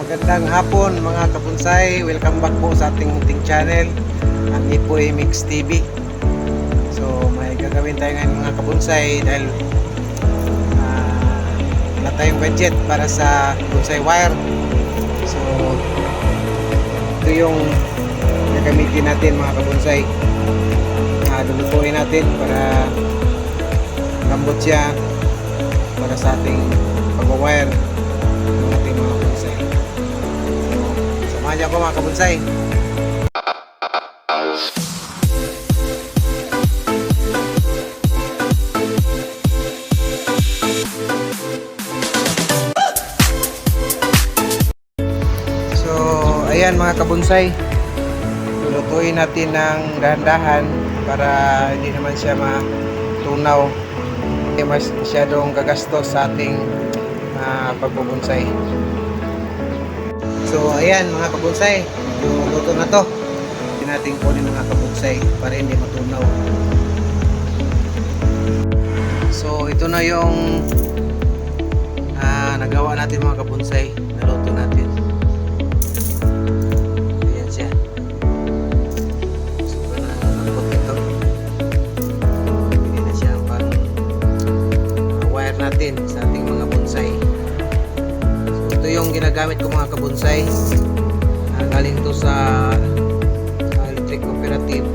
Magandang hapon mga kabonsai. Welcome back po sa ating munting channel, ang Ipoy Mix TV. So may gagawin tayo ngayon mga kabonsai dahil wala tayong budget para sa bonsai wire. So ito yung gagamitin natin mga kabonsai. Lulutuin natin para lambot siya para sa ating pag-wire ng ating mga bonsai. Samahan niyo ako mga kabonsai. So ayan mga kabonsai, lulutuin natin ng dahan-dahan para hindi naman siya matunaw, hindi masyadong gagastos sa ating pagbubonsai. So ayan mga kabonsai, luto na to. Hindi natin kunin mga kabonsai para hindi matunaw. So ito na yung nagawa natin mga kabonsai, naluto natin. Ayan siya. So nalambot ito. Hindi na siya pang wire natin sa ating mga bonsai. Ito yung ginagamit ko mga kabonsai. Galing to sa electric cooperative.